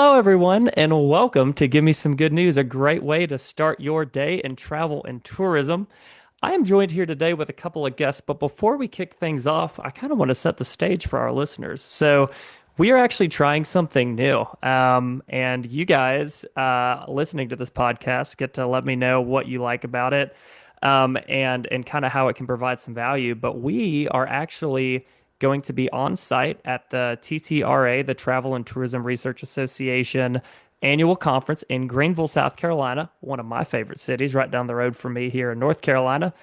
Hello, everyone, and welcome to Give Me Some Good News, a great way to start your day in travel and tourism. I am joined here today with a couple of guests, but before we kick things off, I kind of want to set the stage for our listeners. So, we are actually trying something new, and you guys listening to this podcast get to let me know what you like about it, and kind of how it can provide some value. But we are actually going to be on site at the TTRA, the Travel and Tourism Research Association annual conference in Greenville, South Carolina, one of my favorite cities right down the road from me here in North Carolina.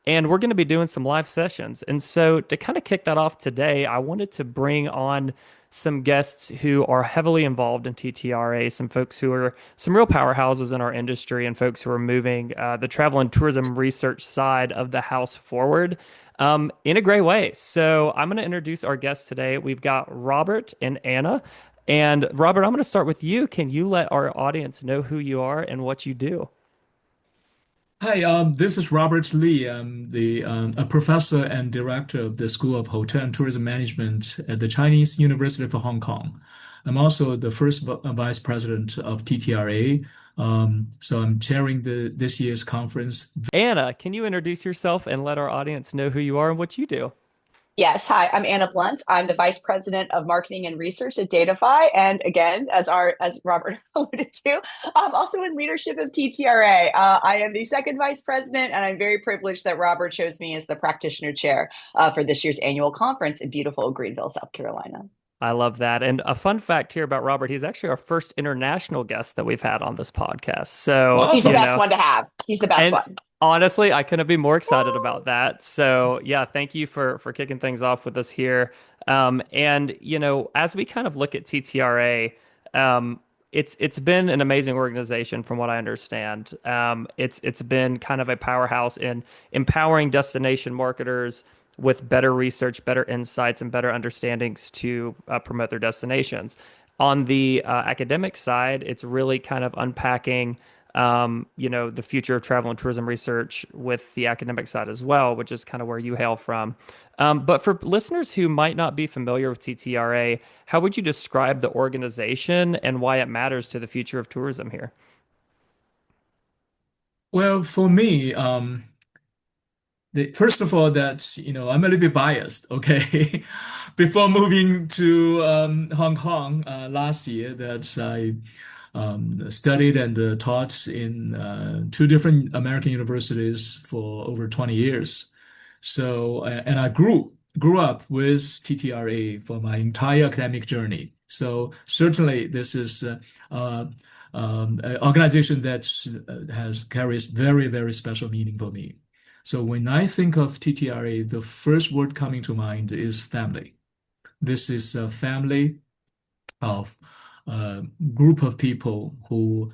And we're going to be doing some live sessions. And so to kind of kick that off today, I wanted to bring on some guests who are heavily involved in TTRA, some folks who are some real powerhouses in our industry, and folks who are moving the travel and tourism research side of the house forward in a great way. So I'm going to introduce our guests today. We've got Robert and Anna. And Robert, I'm going to start with you. Can you let our audience know who you are and what you do? Hi, this is Robert Li. I'm a professor and director of the School of Hotel and Tourism Management at the Chinese University of Hong Kong. I'm also the first vice president of TTRA. So I'm chairing this year's conference. Anna, can you introduce yourself and let our audience know who you are and what you do? Yes, hi, I'm Anna Blount. I'm the Vice President of Marketing and Research at Datafy. And again, as Robert alluded to, I'm also in leadership of TTRA. I am the second Vice President, and I'm very privileged that Robert chose me as the practitioner chair for this year's annual conference in beautiful Greenville, South Carolina. I love that. And a fun fact here about Robert, he's actually our first international guest that we've had on this podcast. So, He's the Awesome. best one to have. He's the best and one. honestly, I couldn't be more excited about that. So, yeah, thank you for kicking things off with us here. And as we kind of look at TTRA, it's been an amazing organization from what I understand. It's been kind of a powerhouse in empowering destination marketers with better research, better insights, and better understandings to promote their destinations. On the academic side, it's really kind of unpacking the future of travel and tourism research with the academic side as well, which is kind of where you hail from. But for listeners who might not be familiar with TTRA, how would you describe the organization and why it matters to the future of tourism here? Well, for me, first of all, I'm a little bit biased. Okay, before moving to Hong Kong last year, that I studied and taught in two different American universities for over 20 years. So, and I grew up with TTRA for my entire academic journey. So certainly, this is uh, an organization that has carries very special meaning for me. So when I think of TTRA, the first word coming to mind is family. This is a family of a group of people who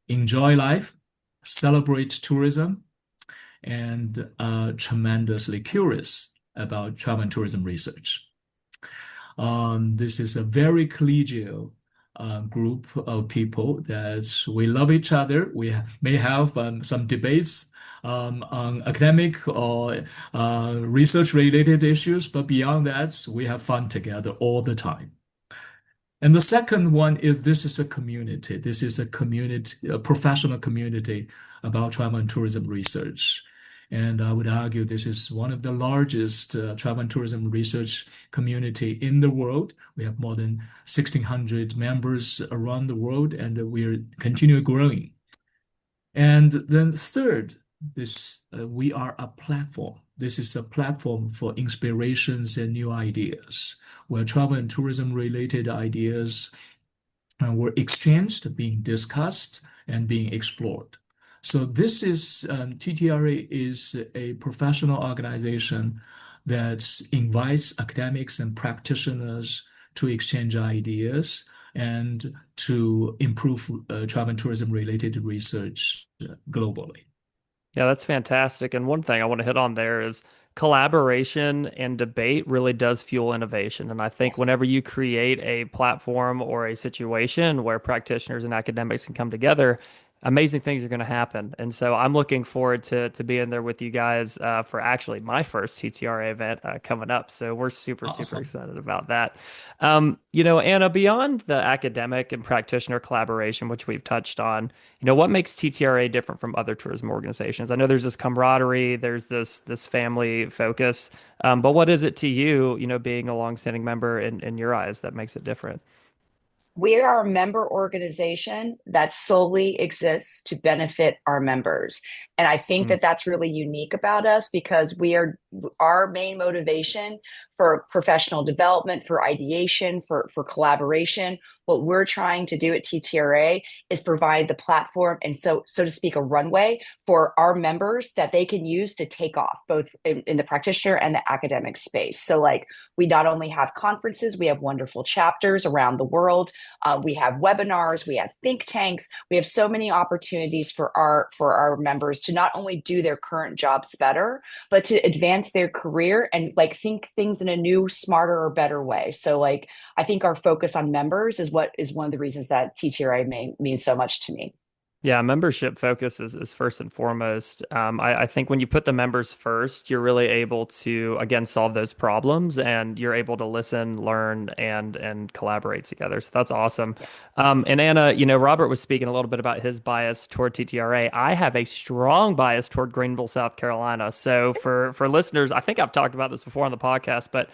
enjoy life, celebrate tourism, and are tremendously curious about travel and tourism research. This is a very collegial group of people that we love each other. May have some debates on academic or research related issues, but beyond that, we have fun together all the time. And the second one is this is a community. This is a community, a professional community about travel and tourism research. And I would argue this is one of the largest travel and tourism research community in the world. We have more than 1,600 members around the world, and we're continuing growing. And then third, we are a platform. This is a platform for inspirations and new ideas, where travel and tourism related ideas were exchanged, being discussed, and being explored. So this is TTRA is a professional organization that invites academics and practitioners to exchange ideas and to improve travel and tourism related research globally. Yeah, that's fantastic. And one thing I want to hit on there is collaboration and debate really does fuel innovation. And I think Yes. whenever you create a platform or a situation where practitioners and academics can come together, amazing things are going to happen. And so I'm looking forward to being there with you guys for actually my first TTRA event coming up. So we're super Awesome. excited about that. Anna, beyond the academic and practitioner collaboration, which we've touched on, what makes TTRA different from other tourism organizations? I know there's this camaraderie, there's this family focus, but what is it to you, being a longstanding member in your eyes that makes it different? We are a member organization that solely exists to benefit our members. And I think Mm. that that's really unique about us because our main motivation for professional development, for ideation, for collaboration. What we're trying to do at TTRA is provide the platform and so to speak, a runway for our members that they can use to take off, both in the practitioner and the academic space. So, like, we not only have conferences, we have wonderful chapters around the world. We have webinars, we have think tanks, we have so many opportunities for our members to not only do their current jobs better, but to advance their career and like think things in a new, smarter, or better way. So, like, I think our focus on members is what is one of the reasons that TTRA means so much to me. Yeah, membership focus is first and foremost. I think when you put the members first, you're really able to, again, solve those problems and you're able to listen, learn, and collaborate together. So that's awesome. Yeah. And Anna, Robert was speaking a little bit about his bias toward TTRA. I have a strong bias toward Greenville, South Carolina. So for listeners, I think I've talked about this before on the podcast, but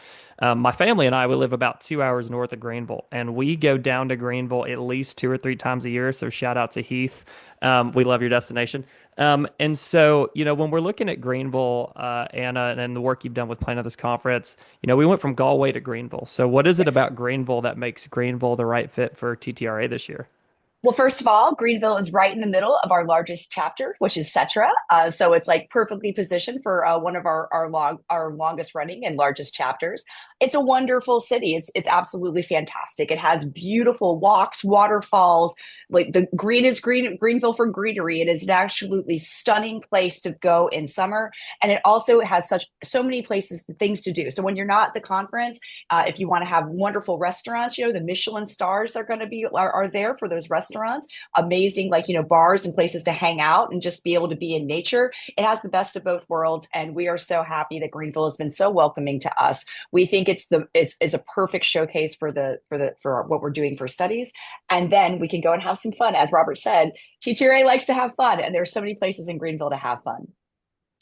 my family and I, we live about 2 hours north of Greenville, and we go down to Greenville at least 2 or 3 times a year. So shout out to Heath. We love your destination. And so, when we're looking at Greenville, Anna, and the work you've done with planning this conference, we went from Galway to Greenville. So what is it Yes. about Greenville that makes Greenville the right fit for TTRA this year? Well, first of all, Greenville is right in the middle of our largest chapter, which is Cetra. So it's like perfectly positioned for one of our longest running and largest chapters. It's a wonderful city. It's absolutely fantastic. It has beautiful walks, waterfalls. Like, the green is Greenville for greenery. It is an absolutely stunning place to go in summer, and it also has so many places, things to do. So when you're not at the conference, if you want to have wonderful restaurants, the Michelin stars are going to are there for those restaurants. Amazing, like, bars and places to hang out and just be able to be in nature. It has the best of both worlds, and we are so happy that Greenville has been so welcoming to us. We think it's a perfect showcase for what we're doing for studies, and then we can go and have some fun. As Robert said, TTRA likes to have fun, and there's so many places in Greenville to have fun.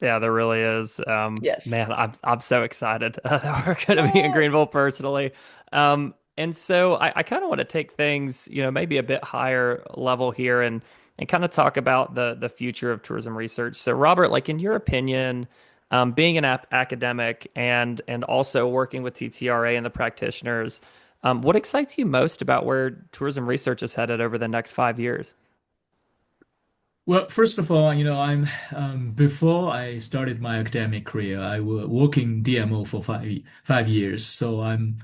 Yeah, there really is. Yes. Man, I'm so excited that we're going to be in Yay. Greenville personally. And so I kind of want to take things, maybe a bit higher level here and kind of talk about the future of tourism research. So, Robert, like in your opinion, being an academic and also working with TTRA and the practitioners, what excites you most about where tourism research is headed over the next 5 years? Well, first of all, I'm before I started my academic career, I was working DMO for 5 years. So I'm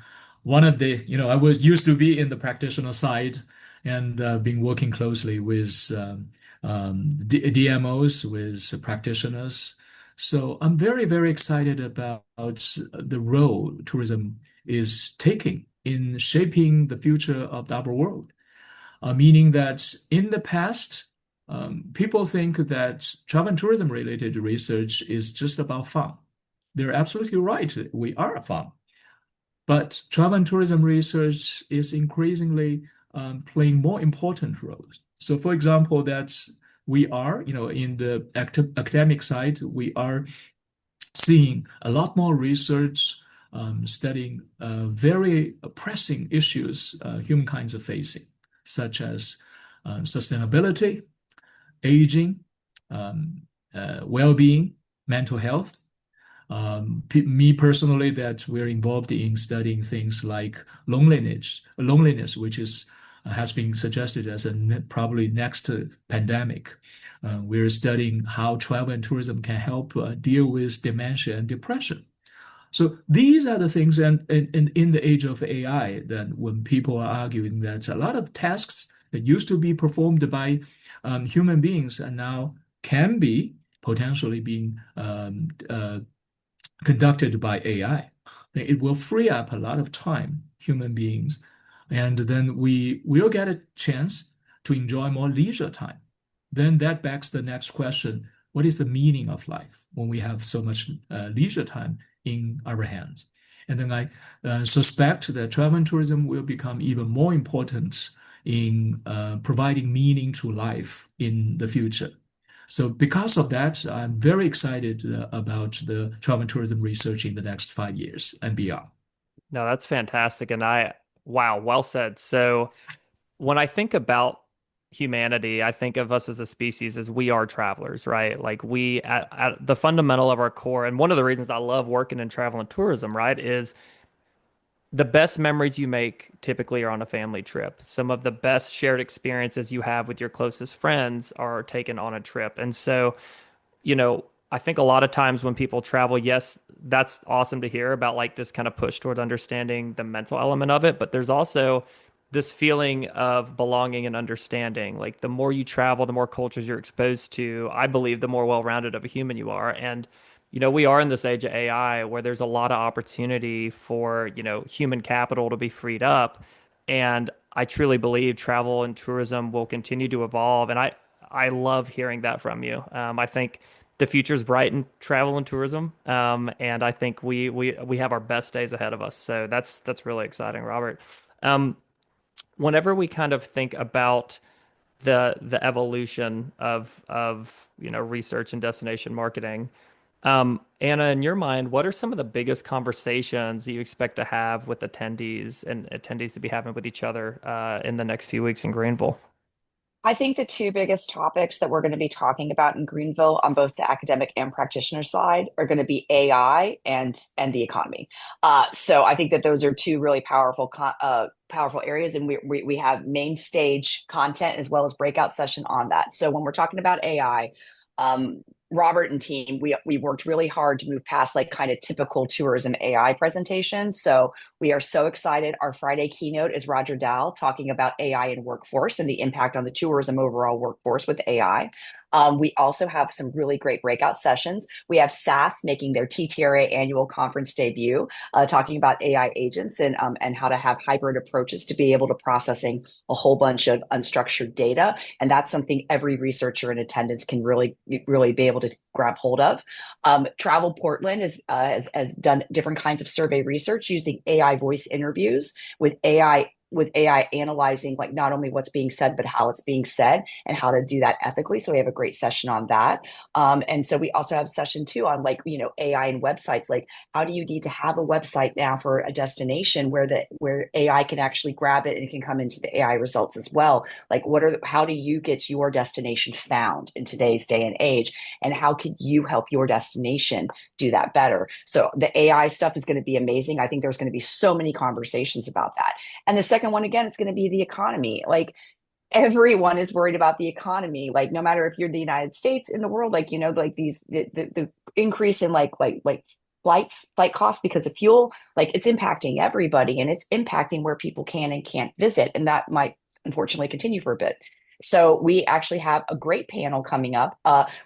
one of the, I was used to be in the practitioner side and been working closely with DMOs, with practitioners. So I'm very excited about the role tourism is taking in shaping the future of our world. Meaning that in the past, people think that travel and tourism related research is just about fun. They're absolutely right. We are fun. But travel and tourism research is increasingly playing more important roles. So, for example, that we are, in the academic side, we are seeing a lot more research studying very pressing issues humankind are facing, such as sustainability, aging, um, well-being, mental health. Me personally, that we're involved in studying things like loneliness, which is has been suggested as probably next pandemic. We're studying how travel and tourism can help deal with dementia and depression. So these are the things, and in the age of AI, that when people are arguing that a lot of tasks that used to be performed by human beings and now can be potentially being conducted by AI, then it will free up a lot of time, human beings, and then we will get a chance to enjoy more leisure time then that begs the next question. What is the meaning of life when we have so much leisure time in our hands? And then I suspect that travel and tourism will become even more important in providing meaning to life in the future. So because of that, I'm very excited about the travel and tourism research in the next 5 years and beyond. No, that's fantastic. And wow, well said. So when I think about humanity, I think of us as a species as we are travelers, right? Like at the fundamental of our core, and one of the reasons I love working in travel and tourism, right, is the best memories you make typically are on a family trip. Some of the best shared experiences you have with your closest friends are taken on a trip. And so, I think a lot of times when people travel, yes, that's awesome to hear about like this kind of push toward understanding the mental element of it, but there's also this feeling of belonging and understanding. Like the more you travel, the more cultures you're exposed to, I believe the more well-rounded of a human you are. And we are in this age of AI where there's a lot of opportunity for, human capital to be freed up. And I truly believe travel and tourism will continue to evolve. And I love hearing that from you. I think the future's bright in travel and tourism, and I think we have our best days ahead of us. So that's really exciting, Robert. Um, Whenever we kind of think about the evolution of research and destination marketing, Anna, in your mind, what are some of the biggest conversations that you expect to have with attendees and attendees to be having with each other in the next few weeks in Greenville? I think the two biggest topics that we're going to be talking about in Greenville on both the academic and practitioner side are going to be AI and the economy. So I think that those are two really powerful areas, and we have main stage content as well as breakout session on that. So when we're talking about AI, Robert and team, we worked really hard to move past like kind of typical tourism AI presentations. So we are so excited. Our Friday keynote is Roger Dow talking about AI and workforce and the impact on the tourism overall workforce with AI. We also have some really great breakout sessions. We have SAS making their TTRA Annual Conference debut, talking about AI agents and how to have hybrid approaches to be able to processing a whole bunch of unstructured data. And that's something every researcher in attendance can really be able to grab hold of. Travel Portland has done different kinds of survey research using AI voice interviews with AI analyzing like not only what's being said, but how it's being said and how to do that ethically. So we have a great session on that. And so we also have session two on like, AI and websites. Like how do you need to have a website now for a destination where AI can actually grab it and it can come into the AI results as well? Like how do you get your destination found in today's day and age? And how can you help your destination do that better? So the AI stuff is going to be amazing. I think there's going to be so many conversations about that. And the second one, again, it's going to be the economy. Like everyone is worried about the economy. Like no matter if you're the United States in the world, like, like the increase in like flight costs because of fuel, like it's impacting everybody and it's impacting where people can and can't visit. And that might unfortunately continue for a bit. So we actually have a great panel coming up.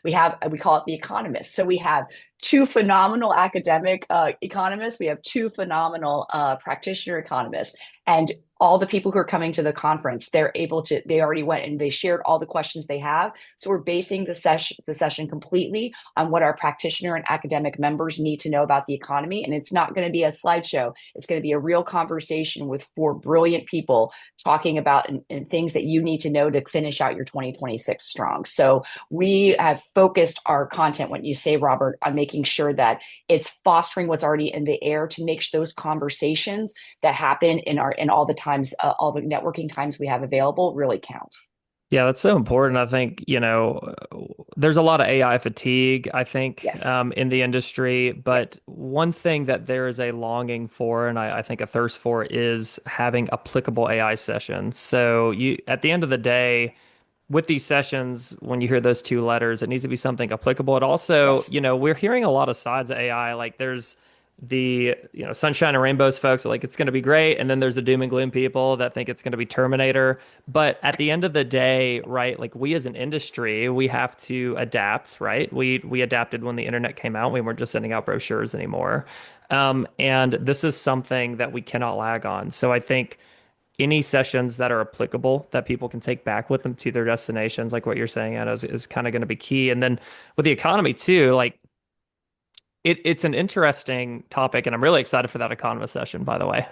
We call it the economists. So we have two phenomenal academic economists. We have two phenomenal practitioner economists, and all the people who are coming to the conference, they already went and they shared all the questions they have. So we're basing the session completely on what our practitioner and academic members need to know about the economy. And it's not going to be a slideshow. It's going to be a real conversation with four brilliant people talking about and things that you need to know to finish out your 2026 strong. So we have focused our content, when you say, Robert, on making sure that it's fostering what's already in the air to make those conversations that happen in all the times, all the networking times we have available really count. Yeah, that's so important. I think, there's a lot of AI fatigue, I think, Yes. in the industry. But Yes. one thing that there is a longing for, and I think a thirst for, is having applicable AI sessions. So at the end of the day, with these sessions, when you hear those two letters, it needs to be something applicable. It also, Yes. we're hearing a lot of sides of AI. Like there's the, sunshine and rainbows folks, like it's going to be great. And then there's the doom and gloom people that think it's going to be Terminator. But at the end of the day, right, like we as an industry, we have to adapt, right? We adapted when the internet came out. We weren't just sending out brochures anymore. And this is something that we cannot lag on. So I think any sessions that are applicable that people can take back with them to their destinations, like what you're saying, Anna, is kind of going to be key. And then with the economy too, like it's an interesting topic, and I'm really excited for that economist session, by the way.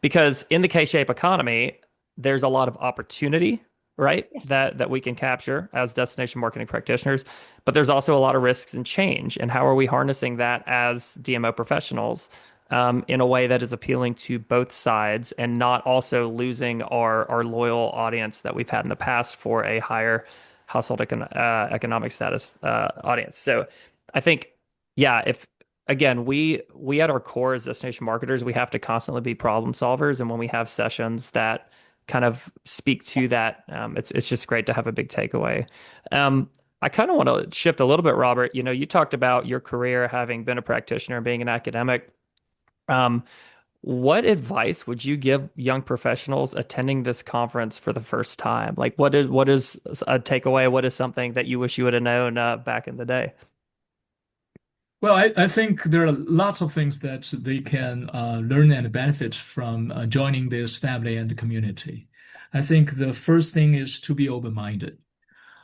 Because in the K-shape economy, there's a lot of opportunity, right? Yes. That we can capture as destination marketing practitioners, but there's also a lot of risks and change. And how are we harnessing that as DMO professionals in a way that is appealing to both sides and not also losing our loyal audience that we've had in the past for a higher economic status audience. So I think, yeah, if again, we at our core as destination marketers, we have to constantly be problem solvers, and when we have sessions that kind of speak to that, it's just great to have a big takeaway. I kind of want to shift a little bit, Robert. You know, you talked about your career having been a practitioner and being an academic. Um, what advice would you give young professionals attending this conference for the first time? Like, what is a takeaway? What is something that you wish you would have known back in the day? Well, I think there are lots of things that they can learn and benefit from joining this family and community. I think the first thing is to be open-minded.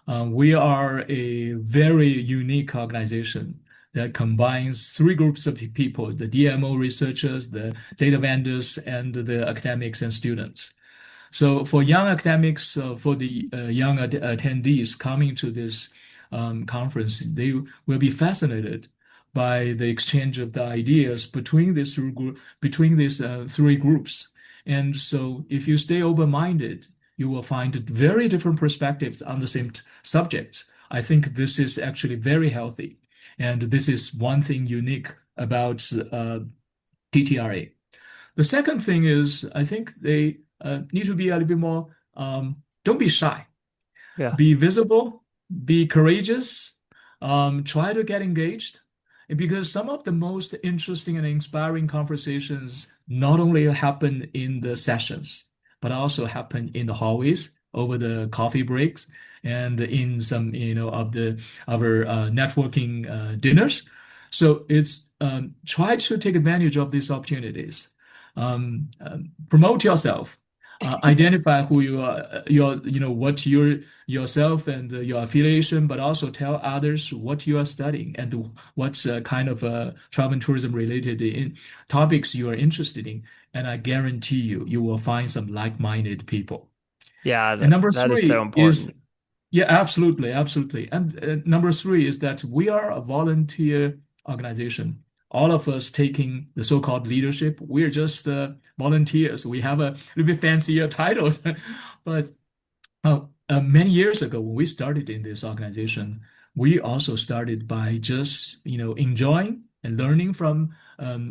We are a very unique organization that combines three groups of people, the DMO researchers, the data vendors, and the academics and students. So for young academics, for the young attendees coming to this conference, they will be fascinated by the exchange of the ideas between these three groups. And so if you stay open-minded, you will find very different perspectives on the same subject. I think this is actually very healthy. And this is one thing unique about TTRA. The second thing is, I think they need to be a little bit more, don't be shy, Yeah. be visible, be courageous, try to get engaged. Because some of the most interesting and inspiring conversations not only happen in the sessions, but also happen in the hallways over the coffee breaks and in some, of the our networking dinners. So it's try to take advantage of these opportunities. Promote yourself. Identify who you are, what yourself and your affiliation, but also tell others what you are studying and what kind of travel and tourism related topics you are interested in. And I guarantee you, you will find some like-minded people. Yeah, And number that is so three is, important. yeah, absolutely, absolutely. And number three is that we are a volunteer organization. All of us taking the so-called leadership, we're just volunteers. We have a little bit fancier titles, but many years ago when we started in this organization, we also started by just enjoying and learning from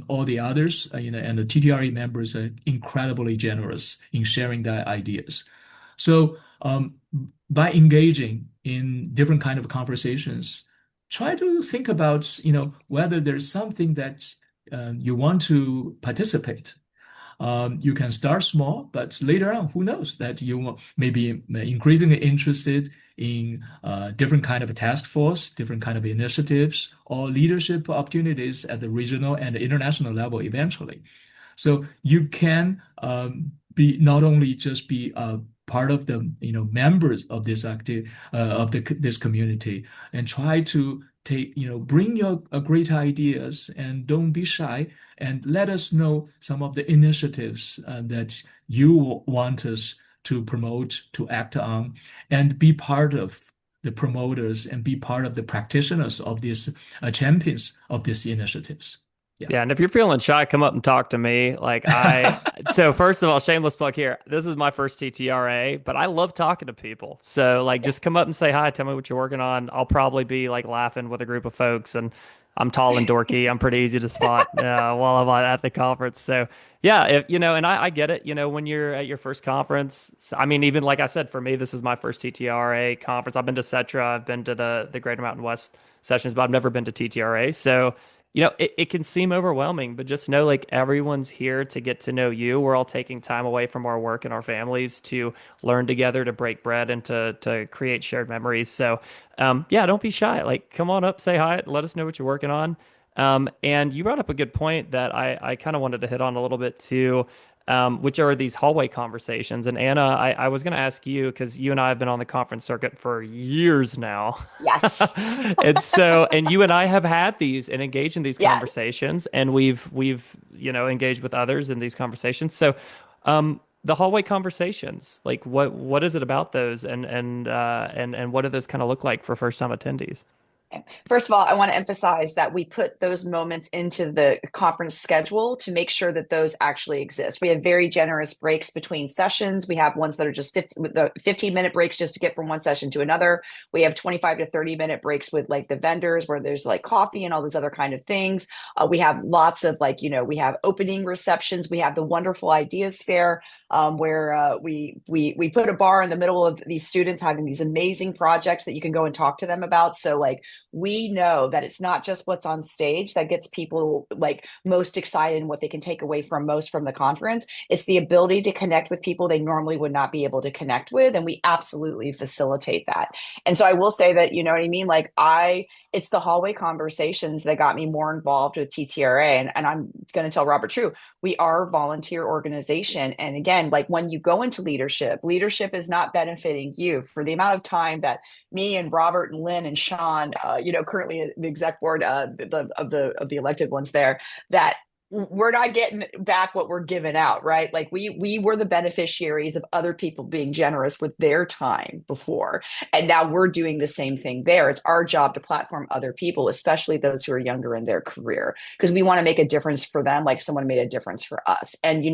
all the others. And the TTRE members are incredibly generous in sharing their ideas. So by engaging in different kind of conversations, try to think about, whether there's something that you want to participate. You can start small, but later on, who knows that you may be increasingly interested in different kind of task force, different kind of initiatives, or leadership opportunities at the regional and international level eventually. So you can be not only just be a part of the members of this this community and try to take bring your great ideas and don't be shy and let us know some of the initiatives that you want us to promote, to act on, and be part of the promoters and be part of the practitioners of these champions of these initiatives. Yeah. Yeah, and if you're feeling shy, come up and talk to me. So first of all, shameless plug here. This is my first TTRA, but I love talking to people. So like, just come up and say hi. Tell me what you're working on. I'll probably be like laughing with a group of folks, and I'm tall and dorky. I'm pretty easy to spot while I'm at the conference. So yeah, and I get it. When you're at your first conference, I mean, even like I said, for me, this is my first TTRA conference. I've been to Cetra, I've been to the Greater Mountain West sessions, but I've never been to TTRA. So it can seem overwhelming, but just know like everyone's here to get to know you. We're all taking time away from our work and our families to learn together, to break bread and to create shared memories. So, yeah, don't be shy. Like, come on up, say hi, let us know what you're working on. And you brought up a good point that I kind of wanted to hit on a little bit too. which are these hallway conversations. And Anna, I was going to ask you because you and I have been on the conference circuit for years now. Yes. And you and I have had these and engaged in these Yes. conversations, and we've engaged with others in these conversations. So, the hallway conversations, like what is it about those, and what do those kind of look like for first time attendees? First of all, I want to emphasize that we put those moments into the conference schedule to make sure that those actually exist. We have very generous breaks between sessions. We have ones that are just 15-minute breaks just to get from one session to another. We have 25 to 30-minute breaks with like the vendors where there's like coffee and all those other kind of things. We have lots of like, we have opening receptions. We have the wonderful ideas fair where we put a bar in the middle of these students having these amazing projects that you can go and talk to them about. So like we know that it's not just what's on stage that gets people like most excited and what they can take away from most from the conference. It's the ability to connect with people they normally would not be able to connect with. And we absolutely facilitate that. And so I will say that, you know what I mean? Like it's the hallway conversations that got me more involved with TTRA. And I'm going to tell Robert True, we are a volunteer organization. And again, like when you go into leadership is not benefiting you for the amount of time that me and Robert and Lynn and Sean, currently the exec board of the elected ones there, that we're not getting back what we're giving out, right? Like we were the beneficiaries of other people being generous with their time before, and now we're doing the same thing there. It's our job to platform other people, especially those who are younger in their career, because we want to make a difference for them, like someone made a difference for us. And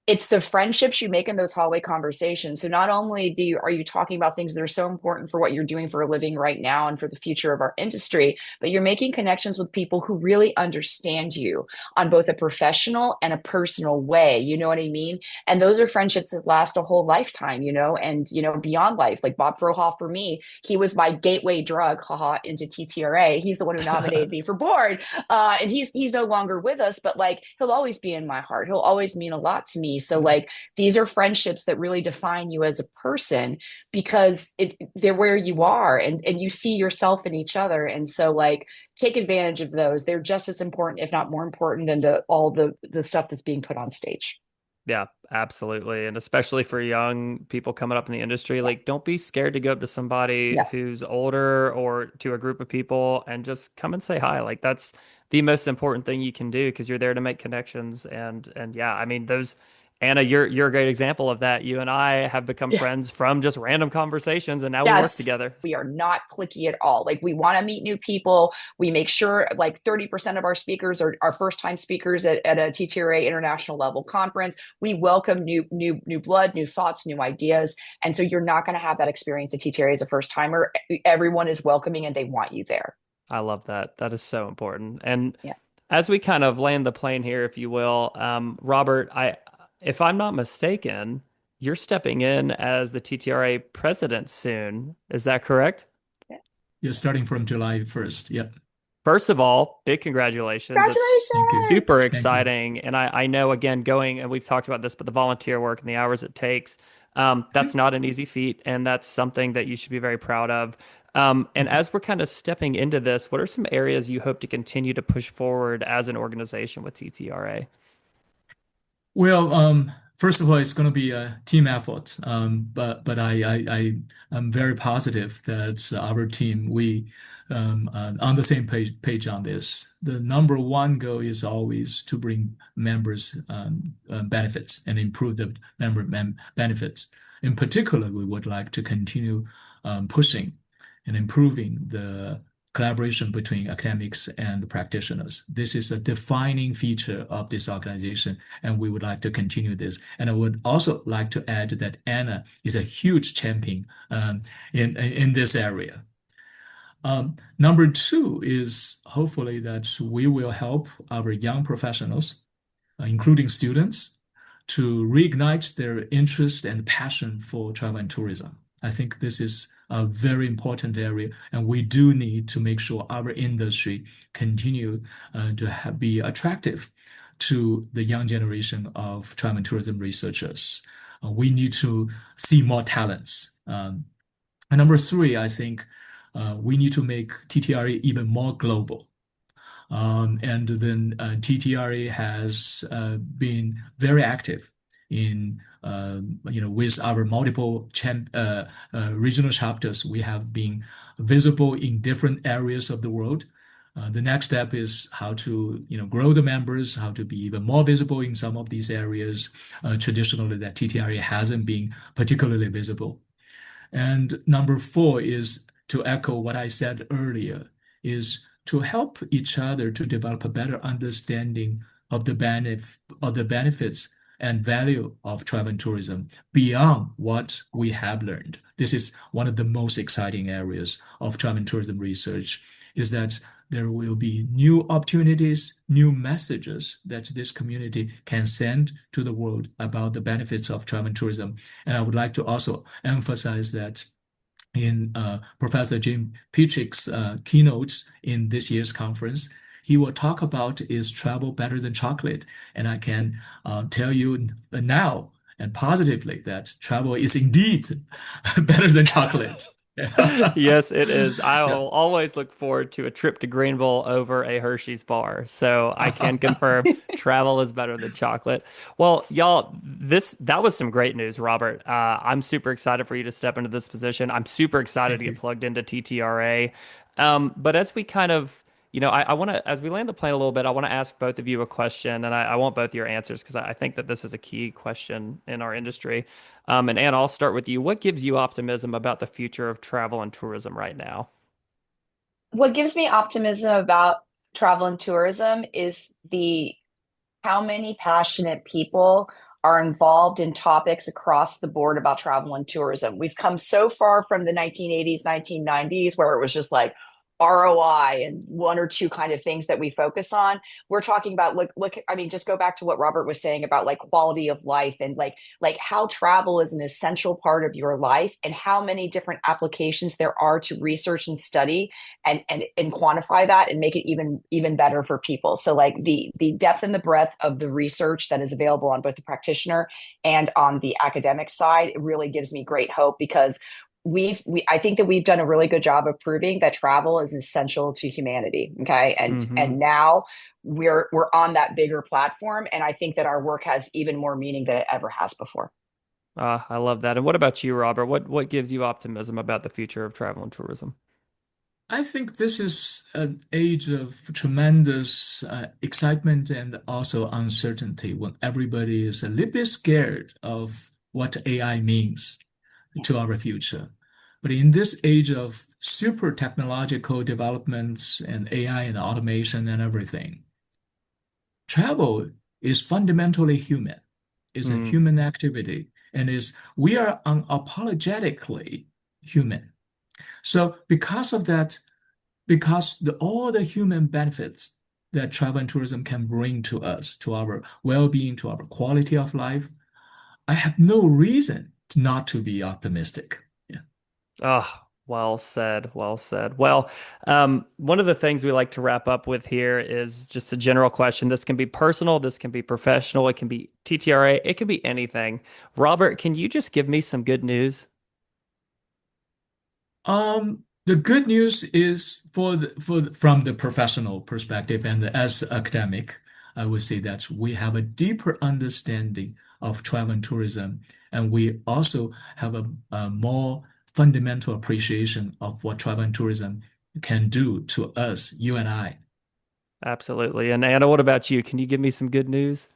it's the friendships you make in those hallway conversations. So not only are you talking about things that are so important for what you're doing for a living right now and for the future of our industry, but you're making connections with people who really understand you on both a professional and a personal way. You know what I mean? And those are friendships that last a whole lifetime, and beyond life. Like Bob Frohoff for me, he was my gateway drug, haha, into TTRA. He's the one who nominated me for board. And he's no longer with us, but like he'll always be in my heart. He'll always mean a lot to me. So like these are friendships that really define you as a person because they're where you are and you see yourself in each other. And so like take advantage of those. They're just as important, if not more important than all the stuff that's being put on stage. Yeah, absolutely. And especially for young people coming up in the industry, Yeah. like don't be scared to go up to somebody Yeah. who's older or to a group of people and just come and say hi. Like that's the most important thing you can do because you're there to make connections. And yeah, I mean those Anna, you're a great example of that. You and I have become Yeah. friends from just random conversations and now we work Yes. together. We are not cliquey at all. Like we want to meet new people. We make sure like 30% of our speakers are first time speakers at a TTRA international level conference. We welcome new blood, new thoughts, new ideas. And so you're not going to have that experience at TTRA as a first timer. Everyone is welcoming and they want you there. I love that. That is so important. And Yeah. as we kind of land the plane here, if you will, Robert, if I'm not mistaken, you're stepping in as the TTRA president soon. Is that correct? You're starting from July 1st. Yep. First of all, big congratulations. It's Thank you. super Thank you. exciting. And I know, again, going, and we've talked about this, but the volunteer work and the hours it takes, that's not an easy feat. And that's something that you should be very proud of. And Thank you. as we're kind of stepping into this, what are some areas you hope to continue to push forward as an organization with TTRA? Well, first of all, it's going to be a team effort. But I'm very positive that our team we on the same page on this. The number one goal is always to bring members benefits and improve the benefits. In particular, we would like to continue pushing and improving the collaboration between academics and practitioners. This is a defining feature of this organization, and we would like to continue this. And I would also like to add that Anna is a huge champion in this area. Number two is hopefully that we will help our young professionals, including students, to reignite their interest and passion for travel and tourism. I think this is a very important area, and we do need to make sure our industry continue to be attractive to the young generation of travel and tourism researchers. We need to see more talents. And number three, I think we need to make TTRA even more global. And then TTRA has been very active in with our multiple regional chapters. We have been visible in different areas of the world. The next step is how to grow the members, how to be even more visible in some of these areas. Traditionally, that TTRA hasn't been particularly visible. And number four is to echo what I said earlier, is to help each other to develop a better understanding of the benefits and value of travel and tourism beyond what we have learned. This is one of the most exciting areas of travel and tourism research, is that there will be new opportunities, new messages that this community can send to the world about the benefits of travel and tourism. And I would like to also emphasize that in Professor Jim Petrick's keynotes in this year's conference, he will talk about is travel better than chocolate? And I can tell you now and positively that travel is indeed better than chocolate. Yes, it is. I Yeah. will always look forward to a trip to Greenville over a Hershey's bar. So I can confirm travel is better than chocolate. Well, y'all, this that was some great news, Robert. I'm super excited for you to step into this position. I'm super excited to Thank get you. plugged into TTRA. But as we kind of I want to, as we land the plane a little bit, I want to ask both of you a question, and I want both your answers because I think that this is a key question in our industry. And Anna, I'll start with you. What gives you optimism about the future of travel and tourism right now? What gives me optimism about travel and tourism is the how many passionate people are involved in topics across the board about travel and tourism. We've come so far from the 1980s, 1990s, where it was just like ROI and one or two kind of things that we focus on. We're talking about I mean, just go back to what Robert was saying about like quality of life and like how travel is an essential part of your life and how many different applications there are to research and study and quantify that and make it even better for people. So like the depth and the breadth of the research that is available on both the practitioner and on the academic side, it really gives me great hope because I think that we've done a really good job of proving that travel is essential to humanity. Okay. Hmm. And now we're on that bigger platform. And I think that our work has even more meaning than it ever has before. I love that. And what about you, Robert? What gives you optimism about the future of travel and tourism? I think this is an age of tremendous excitement and also uncertainty when everybody is a little bit scared of what AI means to our future. But in this age of super technological developments and AI and automation and everything, travel is fundamentally human, is a Mm, human activity, and is we are unapologetically human. So because of that, because all the human benefits that travel and tourism can bring to us, to our well-being, to our quality of life, I have no reason not to be optimistic. Yeah. well said. Well said. Well, one of the things we like to wrap up with here is just a general question. This can be personal, this can be professional, it can be TTRA, it can be anything. Robert, can you just give me some good news? The good news is from the professional perspective and as academic, I would say that we have a deeper understanding of travel and tourism, and we also have a more fundamental appreciation of what travel and tourism can do to us, you and I. Absolutely. And Anna, what about you? Can you give me some good news?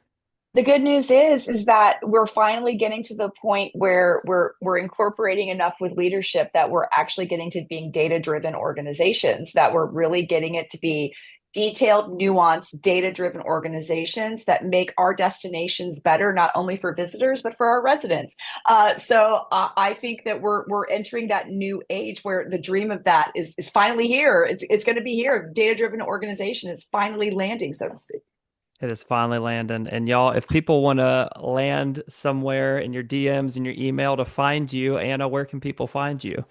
The good news is that we're finally getting to the point where we're incorporating enough with leadership that we're actually getting to being data-driven organizations, that we're really getting it to be detailed, nuanced, data-driven organizations that make our destinations better, not only for visitors, but for our residents. I think that we're entering that new age where the dream of that is finally here. It's going to be here. Data-driven organization is finally landing, so to speak. It is finally landing. And y'all, if people want to land somewhere in your DMs and your email to find you, Anna, where can people find you?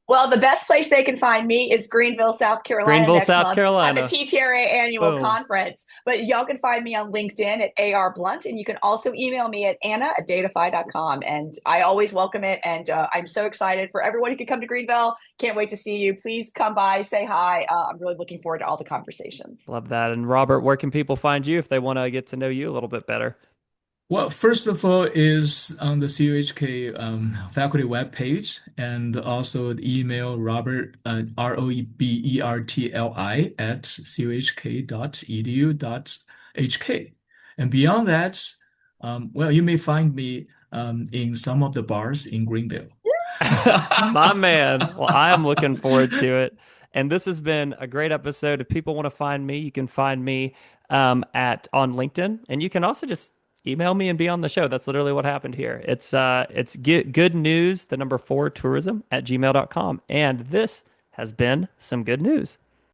Well, the best place they can find me is Greenville, South Carolina Greenville, next South month at the Carolina. TTRA Annual Boom. Conference. But y'all can find me on LinkedIn at AR Blunt, and you can also email me at Anna@datafy.com. And I always welcome it. And I'm so excited for everyone who could come to Greenville. Can't wait to see you. Please come by, say hi. I'm really looking forward to all the conversations. Love that. And Robert, where can people find you if they want to get to know you a little bit better? Well, first of all, is on the CUHK faculty webpage, and also the email Robert, ROBERTLI at chuhk.edu.hk. And beyond that, well, you may find me in some of the bars in Greenville. My man. Well, I am looking forward to it. And this has been a great episode. If people want to find me, you can find me at on LinkedIn, and you can also just email me and be on the show. That's literally what happened here. It's good news, the number 4 tourism at gmail.com. And this has been some good news.